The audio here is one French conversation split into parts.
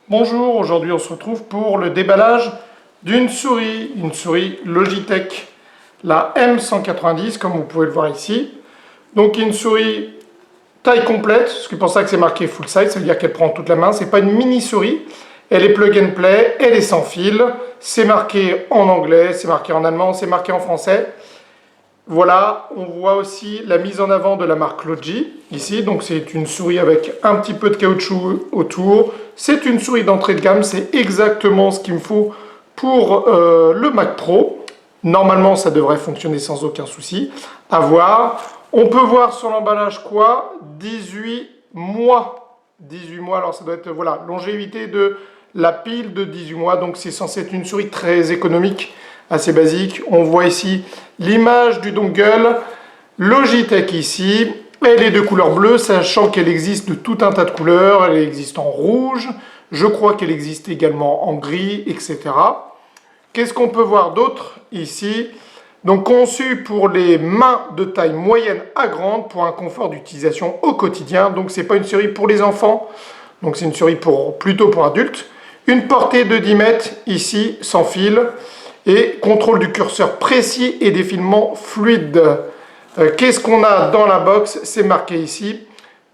Bonjour, aujourd'hui on se retrouve pour le déballage d'une souris, une souris Logitech, la M190 comme vous pouvez le voir ici. Donc une souris taille complète, c'est pour ça que c'est marqué full size, ça veut dire qu'elle prend toute la main, c'est pas une mini souris, elle est plug and play, elle est sans fil, c'est marqué en anglais, c'est marqué en allemand, c'est marqué en français. Voilà, on voit aussi la mise en avant de la marque Logi, ici, donc c'est une souris avec un petit peu de caoutchouc autour. C'est une souris d'entrée de gamme, c'est exactement ce qu'il me faut pour le Mac Pro. Normalement, ça devrait fonctionner sans aucun souci. À voir. On peut voir sur l'emballage quoi? 18 mois. 18 mois, alors ça doit être, voilà, longévité de la pile de 18 mois, donc c'est censé être une souris très économique, assez basique. On voit ici l'image du dongle Logitech ici. Elle est de couleur bleue, sachant qu'elle existe de tout un tas de couleurs. Elle existe en rouge, je crois qu'elle existe également en gris, etc. Qu'est-ce qu'on peut voir d'autre ici? Donc conçu pour les mains de taille moyenne à grande pour un confort d'utilisation au quotidien. Donc c'est pas une souris pour les enfants, donc c'est une souris plutôt pour adultes. Une portée de 10 mètres ici, sans fil. Et contrôle du curseur précis et défilement fluide. Qu'est-ce qu'on a dans la box? C'est marqué ici.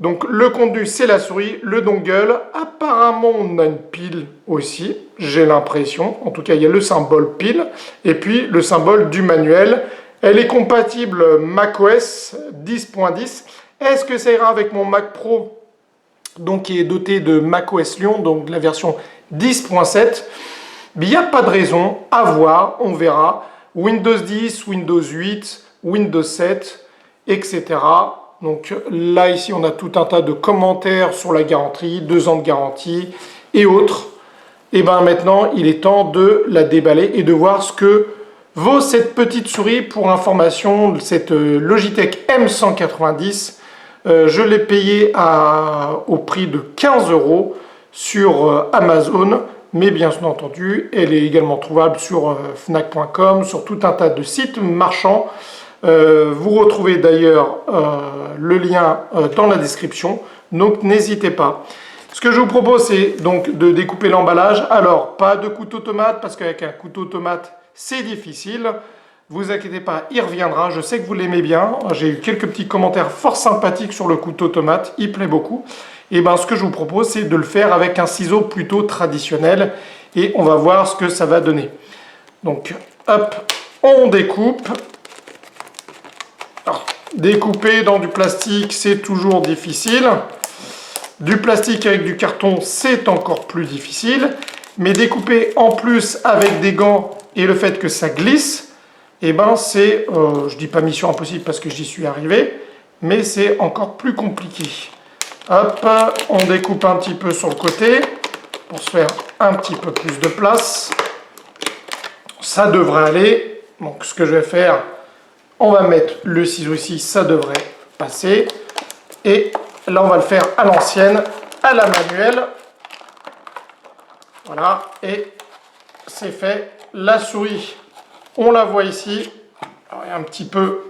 Donc le contenu, c'est la souris, le dongle. Apparemment, on a une pile aussi, j'ai l'impression. En tout cas, il y a le symbole pile et puis le symbole du manuel. Elle est compatible macOS 10.10. Est-ce que ça ira avec mon Mac Pro, donc qui est doté de macOS Lion, donc la version 10.7? Il n'y a pas de raison, à voir, on verra. Windows 10, Windows 8, Windows 7, etc. Donc là, ici, on a tout un tas de commentaires sur la garantie, 2 ans de garantie et autres. Et bien maintenant, il est temps de la déballer et de voir ce que vaut cette petite souris. Pour information, cette Logitech M190, je l'ai payée au prix de 15 € sur Amazon. Mais bien entendu, elle est également trouvable sur Fnac.com, sur tout un tas de sites marchands. Vous retrouvez d'ailleurs le lien dans la description, donc n'hésitez pas. Ce que je vous propose, c'est donc de découper l'emballage. Alors, pas de couteau tomate, parce qu'avec un couteau tomate, c'est difficile. Vous inquiétez pas, il reviendra. Je sais que vous l'aimez bien. J'ai eu quelques petits commentaires fort sympathiques sur le couteau tomate. Il plaît beaucoup. Et bien, ce que je vous propose, c'est de le faire avec un ciseau plutôt traditionnel. Et on va voir ce que ça va donner. Donc, hop, on découpe. Alors, découper dans du plastique, c'est toujours difficile. Du plastique avec du carton, c'est encore plus difficile. Mais découper en plus avec des gants et le fait que ça glisse, et ben c'est, je dis pas mission impossible parce que j'y suis arrivé, mais c'est encore plus compliqué. Hop, on découpe un petit peu sur le côté pour se faire un petit peu plus de place. Ça devrait aller. Donc ce que je vais faire, on va mettre le ciseau ici, ça devrait passer. Et là, on va le faire à l'ancienne, à la manuelle. Voilà, et c'est fait. La souris, on la voit ici. Alors, il y a un petit peu,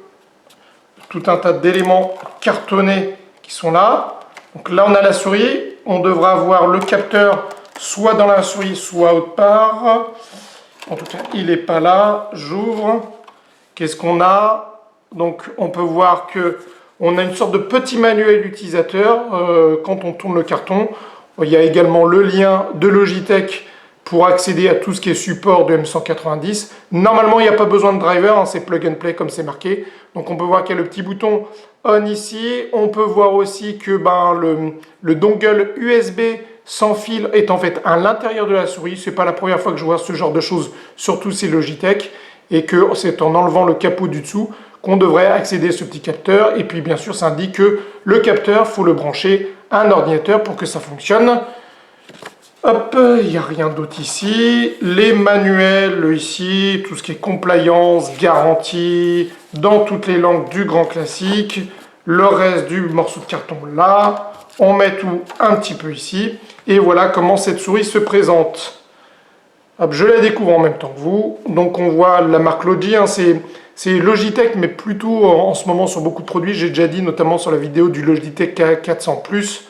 tout un tas d'éléments cartonnés qui sont là. Donc là, on a la souris. On devra avoir le capteur soit dans la souris, soit autre part. En tout cas, il n'est pas là. J'ouvre. Qu'est-ce qu'on a? Donc, on peut voir que on a une sorte de petit manuel utilisateur quand on tourne le carton. Il y a également le lien de Logitech pour accéder à tout ce qui est support de M190. Normalement, il n'y a pas besoin de driver, hein, c'est plug and play comme c'est marqué. Donc on peut voir qu'il y a le petit bouton on ici. On peut voir aussi que le dongle USB sans fil est en fait à l'intérieur de la souris. Ce n'est pas la première fois que je vois ce genre de choses, surtout ces Logitech. Et que c'est en enlevant le capot du dessous qu'on devrait accéder à ce petit capteur. Et puis bien sûr, ça indique que le capteur, il faut le brancher à un ordinateur pour que ça fonctionne. Hop, il n'y a rien d'autre ici. Les manuels ici, tout ce qui est compliance, garantie, dans toutes les langues du grand classique. Le reste du morceau de carton là. On met tout un petit peu ici. Et voilà comment cette souris se présente. Hop, je la découvre en même temps que vous. Donc on voit la marque Logi, hein, c'est Logitech, mais plutôt en ce moment sur beaucoup de produits. J'ai déjà dit, notamment sur la vidéo du Logitech K400+,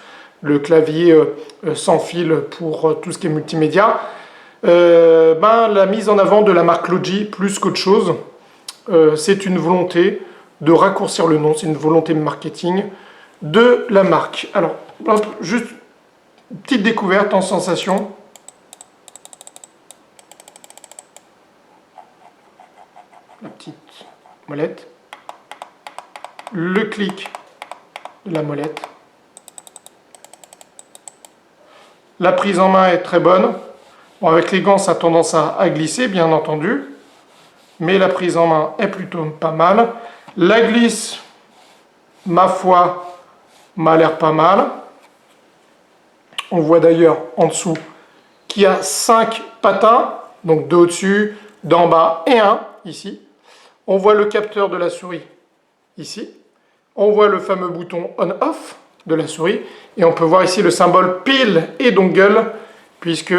le clavier sans fil pour tout ce qui est multimédia. La mise en avant de la marque Logi, plus qu'autre chose, c'est une volonté de raccourcir le nom, c'est une volonté marketing de la marque. Alors, hop, juste une petite découverte en sensation. La petite molette. Le clic de la molette. La prise en main est très bonne. Bon, avec les gants, ça a tendance à glisser, bien entendu. Mais la prise en main est plutôt pas mal. La glisse, ma foi, m'a l'air pas mal. On voit d'ailleurs en dessous qu'il y a 5 patins, donc 2 au-dessus, d'en bas et 1 ici. On voit le capteur de la souris ici. On voit le fameux bouton on-off de la souris. Et on peut voir ici le symbole pile et dongle, puisque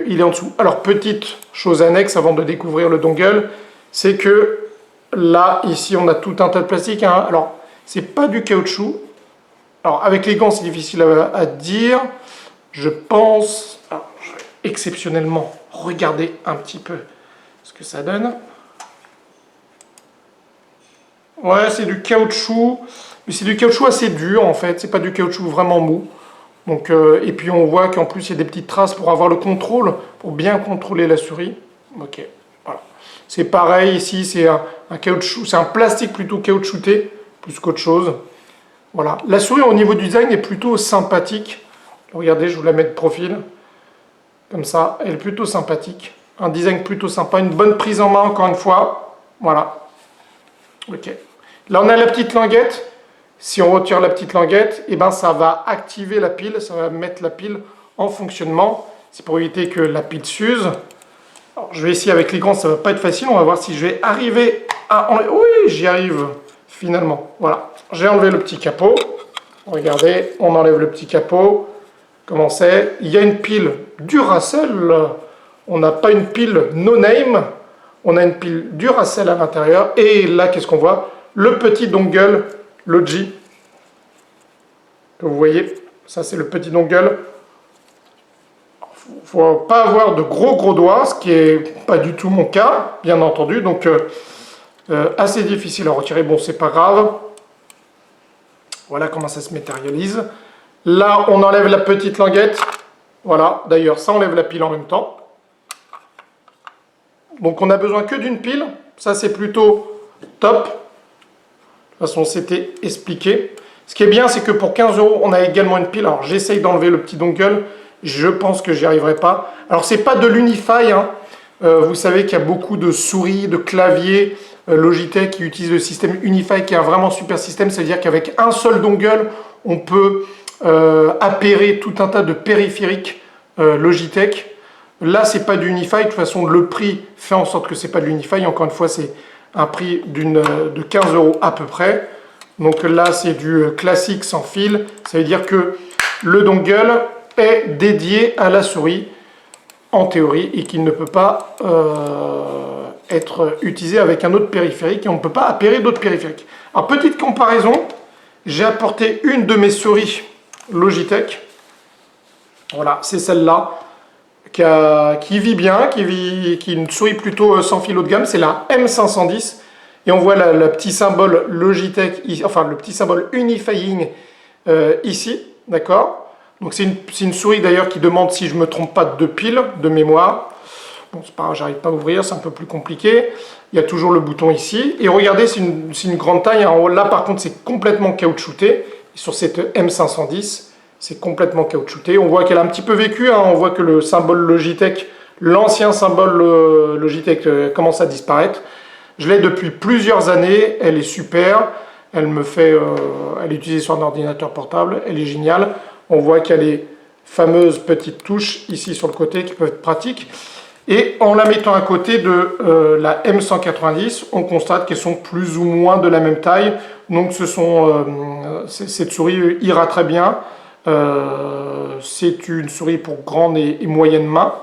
il est en dessous. Alors, petite chose annexe avant de découvrir le dongle, c'est que là, ici, on a tout un tas de plastique. Hein. Alors, c'est pas du caoutchouc. Alors, avec les gants, c'est difficile à dire. Je pense... Alors, je vais exceptionnellement regarder un petit peu ce que ça donne. Ouais, c'est du caoutchouc, mais c'est du caoutchouc assez dur en fait, c'est pas du caoutchouc vraiment mou. Donc, et puis on voit qu'en plus il y a des petites traces pour avoir le contrôle, pour bien contrôler la souris. Ok, voilà. C'est pareil ici, c'est un caoutchouc, c'est un plastique plutôt caoutchouté, plus qu'autre chose. Voilà. La souris au niveau du design est plutôt sympathique. Regardez, je vous la mets de profil. Comme ça, elle est plutôt sympathique. Un design plutôt sympa, une bonne prise en main encore une fois. Voilà. Ok. Là, on a la petite languette. Si on retire la petite languette, eh ben, ça va activer la pile, ça va mettre la pile en fonctionnement. C'est pour éviter que la pile s'use. Alors, je vais essayer avec les gants, ça ne va pas être facile. On va voir si je vais arriver à enlever. Oui, j'y arrive finalement. Voilà, j'ai enlevé le petit capot. Regardez, on enlève le petit capot. Comment c'est? Il y a une pile Duracell. On n'a pas une pile no name. On a une pile Duracell à l'intérieur. Et là, qu'est-ce qu'on voit? Le petit dongle Logi. Que vous voyez, ça c'est le petit dongle. Il ne faut pas avoir de gros doigts, ce qui n'est pas du tout mon cas, bien entendu. Donc, assez difficile à retirer. Bon, c'est pas grave. Voilà comment ça se matérialise. Là, on enlève la petite languette. Voilà, d'ailleurs, ça enlève la pile en même temps. Donc, on n'a besoin que d'une pile. Ça, c'est plutôt top. De toute façon, c'était expliqué. Ce qui est bien, c'est que pour 15 €, on a également une pile. Alors, j'essaye d'enlever le petit dongle. Je pense que j'y arriverai pas. Alors, c'est pas de l'Unify. Hein. Vous savez qu'il y a beaucoup de souris, de claviers Logitech qui utilisent le système Unify, qui est un vraiment super système. C'est-à-dire qu'avec un seul dongle, on peut appairer tout un tas de périphériques Logitech. Là, c'est pas du Unify. De toute façon, le prix fait en sorte que c'est pas de l'Unify. Encore une fois, c'est un prix de 15 € à peu près. Donc là, c'est du classique sans fil. Ça veut dire que le dongle est dédié à la souris, en théorie, et qu'il ne peut pas être utilisé avec un autre périphérique, et on ne peut pas appairer d'autres périphériques. Alors, petite comparaison, j'ai apporté une de mes souris Logitech. Voilà, c'est celle-là, qui vit bien, qui est une souris plutôt sans fil haut de gamme, c'est la M510. Et on voit le petit symbole Logitech, enfin le petit symbole Unifying ici, d'accord? Donc c'est une souris d'ailleurs qui demande, si je ne me trompe pas, de piles de mémoire. Bon, c'est pas grave, j'arrive pas à ouvrir, c'est un peu plus compliqué. Il y a toujours le bouton ici. Et regardez, c'est une grande taille. Hein. Là par contre, c'est complètement caoutchouté. Sur cette M510, c'est complètement caoutchouté. On voit qu'elle a un petit peu vécu. Hein. On voit que le symbole Logitech, l'ancien symbole Logitech commence à disparaître. Je l'ai depuis plusieurs années, elle est super, elle est utilisée sur un ordinateur portable, elle est géniale. On voit qu'il y a les fameuses petites touches ici sur le côté qui peuvent être pratiques. Et en la mettant à côté de la M190, on constate qu'elles sont plus ou moins de la même taille. Donc cette souris ira très bien. C'est une souris pour grande et moyenne main.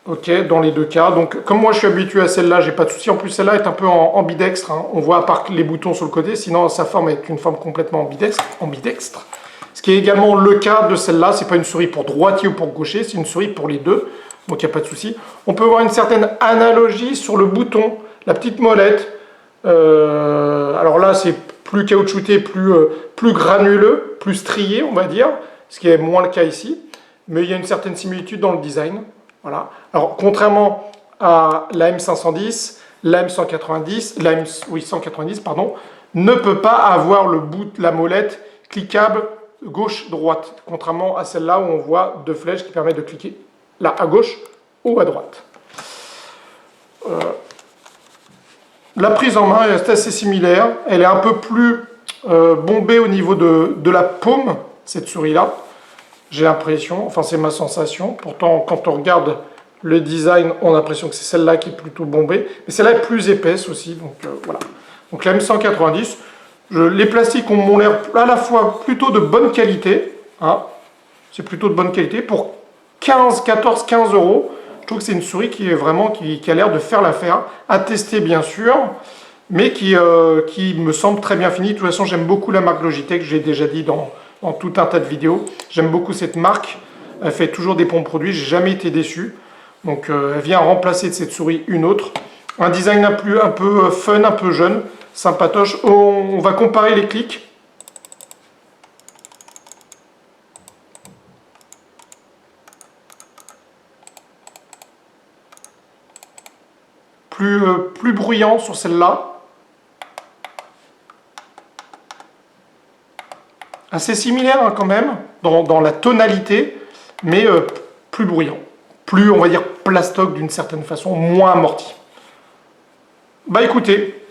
Ok, dans les deux cas. Donc, comme moi je suis habitué à celle-là, j'ai pas de souci. En plus, celle-là est un peu en ambidextre. Hein. On voit à part les boutons sur le côté, sinon sa forme est une forme complètement ambidextre. Ce qui est également le cas de celle-là. C'est pas une souris pour droitier ou pour gaucher, c'est une souris pour les deux. Donc il n'y a pas de souci. On peut voir une certaine analogie sur le bouton, la petite molette. Alors là, c'est plus caoutchouté, plus granuleux, plus strié, on va dire. Ce qui est moins le cas ici. Mais il y a une certaine similitude dans le design. Voilà. Alors, contrairement à la M510, la M190, la M190, pardon, ne peut pas avoir le bout de la molette cliquable gauche-droite, contrairement à celle-là où on voit deux flèches qui permettent de cliquer là à gauche ou à droite. La prise en main est assez similaire, elle est un peu plus bombée au niveau de la paume, cette souris-là. J'ai l'impression, enfin c'est ma sensation, pourtant quand on regarde le design, on a l'impression que c'est celle-là qui est plutôt bombée, mais celle-là est plus épaisse aussi, donc voilà. Donc la M190, les plastiques m'ont l'air à la fois plutôt de bonne qualité, hein, c'est plutôt de bonne qualité, pour 14, 15 euros, je trouve que c'est une souris qui est vraiment, qui a l'air de faire l'affaire, à tester bien sûr, mais qui me semble très bien finie. De toute façon, j'aime beaucoup la marque Logitech, j'ai déjà dit dans tout un tas de vidéos. J'aime beaucoup cette marque, elle fait toujours des bons produits, j'ai jamais été déçu. Donc elle vient remplacer de cette souris une autre. Un design un peu fun, un peu jeune, sympatoche. On va comparer les clics. Plus bruyant sur celle-là. Assez similaire hein, quand même, dans la tonalité, mais plus bruyant. Plus, on va dire, plastoc d'une certaine façon, moins amorti. Bah écoutez,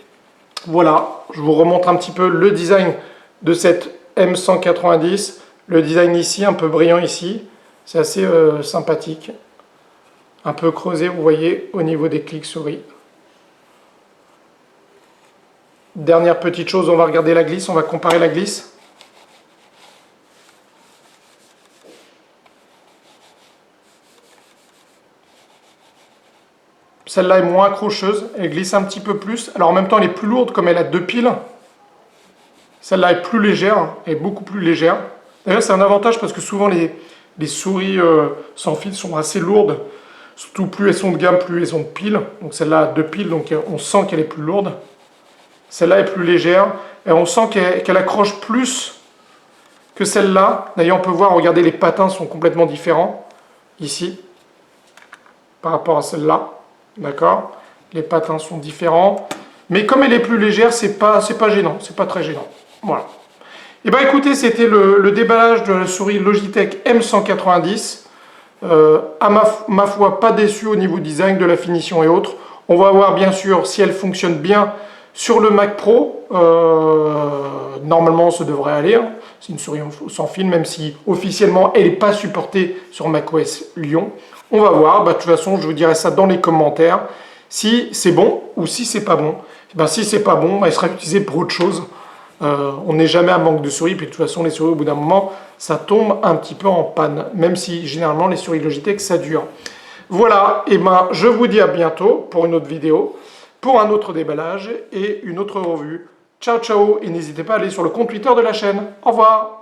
voilà, je vous remontre un petit peu le design de cette M190. Le design ici, un peu brillant ici, c'est assez sympathique. Un peu creusé, vous voyez, au niveau des clics souris. Dernière petite chose, on va regarder la glisse, on va comparer la glisse. Celle-là est moins accrocheuse, elle glisse un petit peu plus. Alors en même temps, elle est plus lourde comme elle a deux piles. Celle-là est plus légère, elle est beaucoup plus légère. D'ailleurs, c'est un avantage parce que souvent les souris sans fil sont assez lourdes. Surtout plus elles sont de gamme, plus elles ont de piles. Donc celle-là a deux piles, donc on sent qu'elle est plus lourde. Celle-là est plus légère et on sent qu'elle accroche plus que celle-là. D'ailleurs, on peut voir, regardez, les patins sont complètement différents ici par rapport à celle-là. D'accord? Les patins sont différents. Mais comme elle est plus légère, c'est pas gênant. C'est pas très gênant. Voilà. Et bien écoutez, c'était le déballage de la souris Logitech M190. À ma foi, pas déçu au niveau design, de la finition et autres. On va voir bien sûr si elle fonctionne bien sur le Mac Pro. Normalement, ça devrait aller. Hein. C'est une souris sans fil, même si officiellement, elle n'est pas supportée sur macOS Lyon. On va voir. Bah, de toute façon, je vous dirai ça dans les commentaires. Si c'est bon ou si c'est pas bon. Et ben, si c'est pas bon, bah, elle sera utilisée pour autre chose. On n'est jamais à manque de souris. Puis de toute façon, les souris, au bout d'un moment, ça tombe un petit peu en panne. Même si généralement, les souris Logitech, ça dure. Voilà. Et ben, je vous dis à bientôt pour une autre vidéo, pour un autre déballage et une autre revue. Ciao, ciao. Et n'hésitez pas à aller sur le compte Twitter de la chaîne. Au revoir.